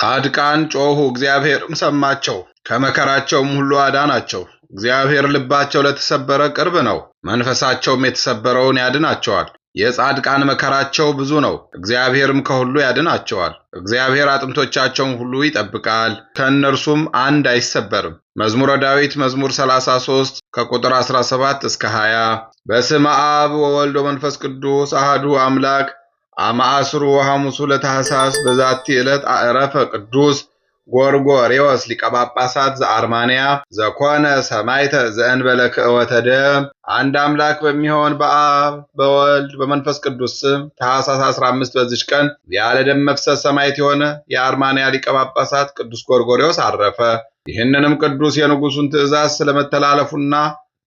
ጻድቃን ጮኹ፣ እግዚአብሔርም ሰማቸው፣ ከመከራቸውም ሁሉ አዳናቸው። እግዚአብሔር ልባቸው ለተሰበረ ቅርብ ነው፣ መንፈሳቸውም የተሰበረውን ያድናቸዋል። የጻድቃን መከራቸው ብዙ ነው፣ እግዚአብሔርም ከሁሉ ያድናቸዋል። እግዚአብሔር አጥንቶቻቸውን ሁሉ ይጠብቃል፣ ከእነርሱም አንድ አይሰበርም። መዝሙረ ዳዊት መዝሙር 33 ከቁጥር 17 እስከ 20። በስመ አብ ወወልድ ወመንፈስ ቅዱስ አሐዱ አምላክ አማአስሩ ሐሙሱ ለታኅሳስ በዛቲ ዕለት አዕረፈ ቅዱስ ጎርጎርዮስ ሊቀ ጳጳሳት ዘአርማንያ ዘኮነ ሰማዕተ ዘእንበለ ክእወተ ደም። አንድ አምላክ በሚሆን በአብ በወልድ በመንፈስ ቅዱስ ስም ታኅሳስ 15 በዚች ቀን ያለ ደም መፍሰስ ሰማዕት የሆነ የአርማንያ ሊቀ ጳጳሳት ቅዱስ ጎርጎርዮስ አረፈ። ይህንንም ቅዱስ የንጉሡን ትእዛዝ ስለመተላለፉና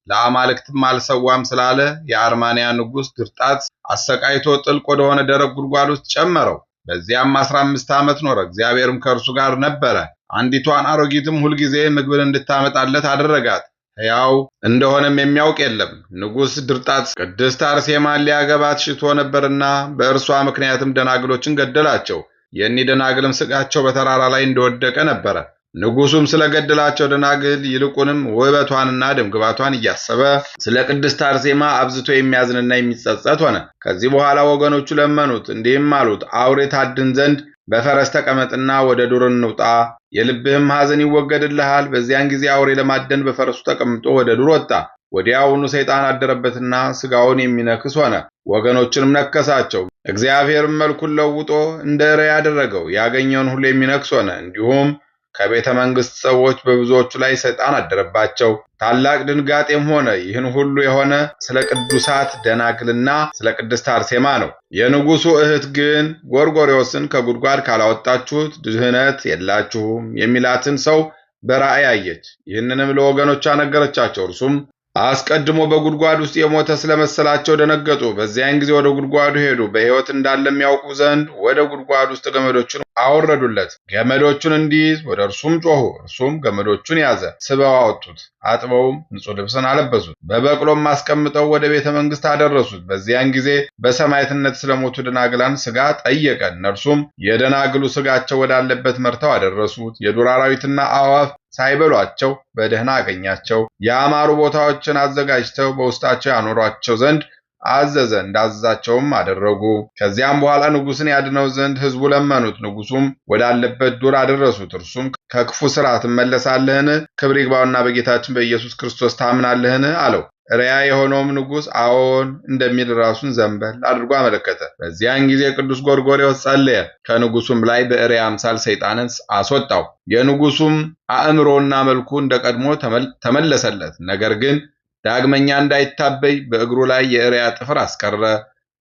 ለአማልክትም አልሰዋም ስላለ የአርማንያ ንጉሥ ድርጣት አሰቃይቶ ጥልቅ ወደሆነ ደረቅ ጉድጓድ ውስጥ ጨመረው። በዚያም 15 ዓመት ኖረ። እግዚአብሔርም ከእርሱ ጋር ነበረ። አንዲቷን አሮጊትም ሁልጊዜ ምግብን እንድታመጣለት አደረጋት። ሕያው እንደሆነም የሚያውቅ የለም። ንጉሥ ድርጣት ቅድስት አርሴማን ሊያገባት ሽቶ ነበርና በእርሷ ምክንያትም ደናግሎችን ገደላቸው። የእኒህ ደናግልም ሥጋቸው በተራራ ላይ እንደወደቀ ነበረ። ንጉሡም ስለገደላቸው ደናግል ይልቁንም ውበቷንና ደምግባቷን እያሰበ ስለ ቅድስት አርሴማ አብዝቶ የሚያዝንና የሚጸጸት ሆነ። ከዚህ በኋላ ወገኖቹ ለመኑት፣ እንዲህም አሉት፣ አውሬ ታድን ዘንድ በፈረስ ተቀመጥና ወደ ዱር እንውጣ፣ የልብህም ሐዘን ይወገድልሃል። በዚያን ጊዜ አውሬ ለማደን በፈረሱ ተቀምጦ ወደ ዱር ወጣ። ወዲያውኑ ሰይጣን አደረበትና ሥጋውን የሚነክስ ሆነ። ወገኖቹንም ነከሳቸው። እግዚአብሔርም መልኩን ለውጦ እንደ እሪያ ያደረገው፣ ያገኘውን ሁሉ የሚነክስ ሆነ። እንዲሁም ከቤተ መንግሥት ሰዎች በብዙዎቹ ላይ ሰይጣን አደረባቸው። ታላቅ ድንጋጤም ሆነ። ይህን ሁሉ የሆነ ስለ ቅዱሳት ደናግልና ስለ ቅድስት አርሴማ ነው። የንጉሡ እህት ግን ጎርጎርዮስን ከጉድጓድ ካላወጣችሁት ድህነት የላችሁም የሚላትን ሰው በራእይ አየች። ይህንንም ለወገኖቿ ነገረቻቸው። እርሱም አስቀድሞ በጉድጓድ ውስጥ የሞተ ስለመሰላቸው ደነገጡ። በዚያን ጊዜ ወደ ጉድጓዱ ሄዱ። በሕይወት እንዳለ የሚያውቁ ዘንድ ወደ ጉድጓድ ውስጥ ገመዶቹን አወረዱለት። ገመዶቹን እንዲይዝ ወደ እርሱም ጮኹ። እርሱም ገመዶቹን ያዘ። ስበው አወጡት። አጥበውም ንጹሕ ልብስን አለበሱት። በበቅሎም አስቀምጠው ወደ ቤተ መንግሥት አደረሱት። በዚያን ጊዜ በሰማዕትነት ስለሞቱ ደናግላን ሥጋ ጠየቀ። እነርሱም የደናግሉ ሥጋቸው ወዳለበት መርተው አደረሱት። የዱር አራዊትና አዕዋፍ ሳይበሏቸው በደህና አገኛቸው። ያማሩ ቦታዎችን አዘጋጅተው በውስጣቸው ያኖሯቸው ዘንድ አዘዘ። እንዳዘዛቸውም አደረጉ። ከዚያም በኋላ ንጉሥን ያድነው ዘንድ ሕዝቡ ለመኑት። ንጉሡም ወዳለበት ዱር አደረሱት። እርሱም ከክፉ ሥራ ትመለሳለህን? ክብር ይግባውና በጌታችን በኢየሱስ ክርስቶስ ታምናለህን? አለው። ሪያ የሆነውም ንጉሥ አዎን እንደሚል ራሱን ዘንበል አድርጎ አመለከተ። በዚያን ጊዜ ቅዱስ ጎርጎርዮስ ጸለየ። ከንጉሡም ላይ በእሪያ አምሳል ሰይጣንን አስወጣው። የንጉሡም አእምሮና መልኩ እንደ ቀድሞ ተመለሰለት። ነገር ግን ዳግመኛ እንዳይታበይ በእግሩ ላይ የእሪያ ጥፍር አስቀረ።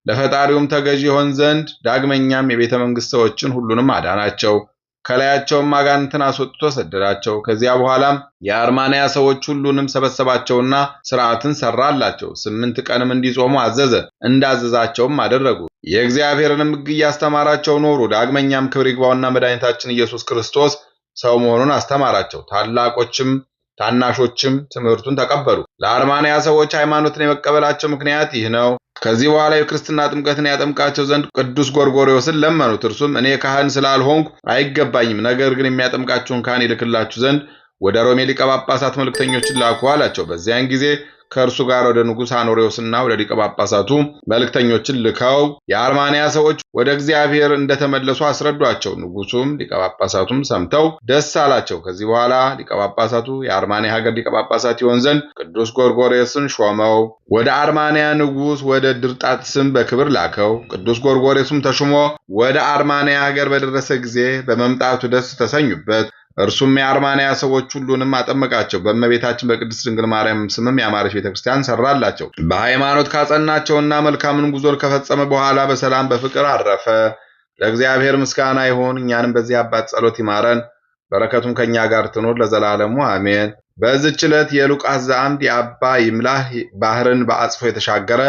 ለፈጣሪውም ተገዢ ይሆን ዘንድ ዳግመኛም የቤተ መንግሥት ሰዎችን ሁሉንም አዳናቸው። ከላያቸውም አጋንንትን አስወጥቶ ሰደዳቸው። ከዚያ በኋላም የአርማንያ ሰዎች ሁሉንም ሰበሰባቸውና ሥርዓትን ሠራላቸው። 8 ቀንም እንዲጾሙ አዘዘ። እንዳዘዛቸውም አደረጉ። የእግዚአብሔርንም ሕግ እያስተማራቸው ኖሩ። ዳግመኛም ክብር ይግባውና መድኃኒታችን ኢየሱስ ክርስቶስ ሰው መሆኑን አስተማራቸው። ታላቆችም ታናሾችም ትምህርቱን ተቀበሉ። ለአርማንያ ሰዎች ሃይማኖትን የመቀበላቸው ምክንያት ይህ ነው። ከዚህ በኋላ የክርስትና ጥምቀትን ያጠምቃቸው ዘንድ ቅዱስ ጎርጎርዮስን ለመኑት። እርሱም እኔ ካህን ስላልሆንኩ አይገባኝም፣ ነገር ግን የሚያጠምቃችሁን ካህን ይልክላችሁ ዘንድ ወደ ሮሜ ሊቀ ጳጳሳት መልእክተኞችን ላኩ አላቸው። በዚያን ጊዜ ከእርሱ ጋር ወደ ንጉሥ አኖሬዎስና ወደ ሊቀ ጳጳሳቱ መልእክተኞችን ልከው የአርማንያ ሰዎች ወደ እግዚአብሔር እንደተመለሱ አስረዷቸው። ንጉሡም ሊቀ ጳጳሳቱም ሰምተው ደስ አላቸው። ከዚህ በኋላ ሊቀ ጳጳሳቱ የአርማንያ ሀገር ሊቀ ጳጳሳት ይሆን ዘንድ ቅዱስ ጎርጎርዮስን ሾመው። ወደ አርማንያ ንጉሥ ወደ ድርጣት ስም በክብር ላከው። ቅዱስ ጎርጎርዮስም ተሹሞ ወደ አርማንያ ሀገር በደረሰ ጊዜ በመምጣቱ ደስ ተሰኙበት። እርሱም የአርማንያ ሰዎች ሁሉንም አጠመቃቸው። በእመቤታችን በቅድስት ድንግል ማርያም ስምም ያማረች ቤተክርስቲያን ሰራላቸው። በሃይማኖት ካጸናቸውና መልካምን ጉዞ ከፈጸመ በኋላ በሰላም በፍቅር አረፈ። ለእግዚአብሔር ምስጋና ይሁን። እኛንም በዚህ አባት ጸሎት ይማረን፣ በረከቱም ከኛ ጋር ትኖር ለዘላለሙ አሜን። በዚህች ዕለት የሉቃስ ዘአምድ የአባ ይምላህ ባህርን በአጽፎ የተሻገረ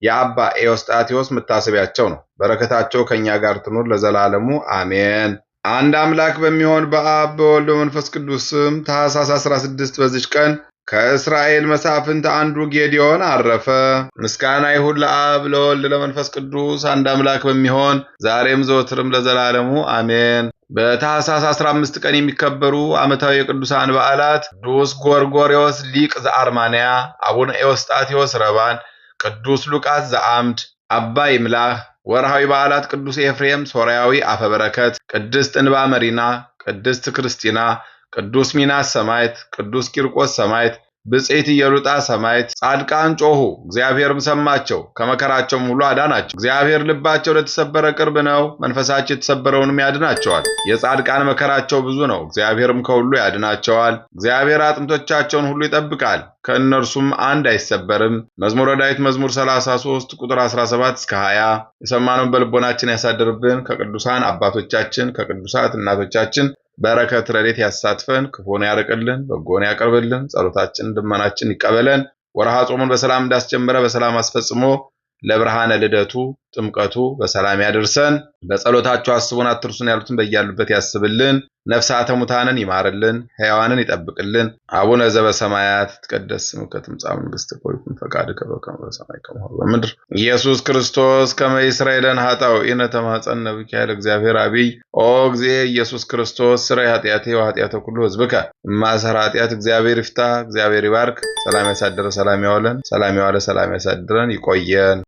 የአባ ኤዎስጣቴዎስ መታሰቢያቸው ነው። በረከታቸው ከኛ ጋር ትኖር ለዘላለሙ አሜን። አንድ አምላክ በሚሆን በአብ በወልድ በመንፈስ ቅዱስ ስም ታኅሳስ 16 በዚች ቀን ከእስራኤል መሳፍንት አንዱ ጌዲዮን አረፈ። ምስጋና ይሁን ለአብ ለወልድ ለመንፈስ ቅዱስ አንድ አምላክ በሚሆን ዛሬም ዘወትርም ለዘላለሙ አሜን። በታኅሳስ 15 ቀን የሚከበሩ ዓመታዊ የቅዱሳን በዓላት ቅዱስ ጎርጎርዮስ ሊቅ ዘአርማንያ፣ አቡነ ኤዎስጣቴዎስ ረባን፣ ቅዱስ ሉቃስ ዘአምድ፣ አባ ይምላህ። ወርሃዊ በዓላት ቅዱስ ኤፍሬም ሶርያዊ አፈ በረከት፣ ቅድስት እንባ መሪና፣ ቅድስት ክርስቲና፣ ቅዱስ ሚናስ ሰማዕት፣ ቅዱስ ቂርቆስ ሰማዕት፣ ብጽዕት ኢየሉጣ ሰማዕት። ጻድቃን ጮኹ፣ እግዚአብሔርም ሰማቸው፣ ከመከራቸውም ሁሉ አዳናቸው። እግዚአብሔር ልባቸው ለተሰበረ ቅርብ ነው፣ መንፈሳቸው የተሰበረውንም ያድናቸዋል። የጻድቃን መከራቸው ብዙ ነው፣ እግዚአብሔርም ከሁሉ ያድናቸዋል። እግዚአብሔር አጥንቶቻቸውን ሁሉ ይጠብቃል፣ ከእነርሱም አንድ አይሰበርም። መዝሙረ ዳዊት መዝሙር 33 ቁጥር 17 እስከ 20። የሰማነውን በልቦናችን ያሳድርብን። ከቅዱሳን አባቶቻችን ከቅዱሳት እናቶቻችን በረከት ረድኤት ያሳትፈን፣ ክፉን ያርቅልን፣ በጎን ያቀርብልን፣ ጸሎታችን ልመናችን ይቀበለን። ወርሃ ጾሙን በሰላም እንዳስጀመረ በሰላም አስፈጽሞ ለብርሃነ ልደቱ ጥምቀቱ በሰላም ያደርሰን። በጸሎታችሁ አስቡን አትርሱን ያሉትን በያሉበት ያስብልን። ነፍሳተ ሙታንን ይማርልን፣ ሕያዋንን ይጠብቅልን። አቡነ ዘበሰማያት ይትቀደስ ስምከ ትምጻእ መንግሥትከ ወይኩን ፈቃድከ በከመ በሰማይ ከማሁ በምድር። ኢየሱስ ክርስቶስ ከመ ይስረይ ለነ ኃጣውኢነ ተማፀነ ብከ ኃይለ እግዚአብሔር አብይ። ኦ እግዚእ ኢየሱስ ክርስቶስ ስረይ ኃጢአቴ ወኃጢአተ ኩሉ ሕዝብከ እማእሰረ ኃጢአት እግዚአብሔር ይፍታ። እግዚአብሔር ይባርክ። ሰላም ያሳድረ፣ ሰላም ያዋለን፣ ሰላም ያዋለ፣ ሰላም ያሳድረን። ይቆየን።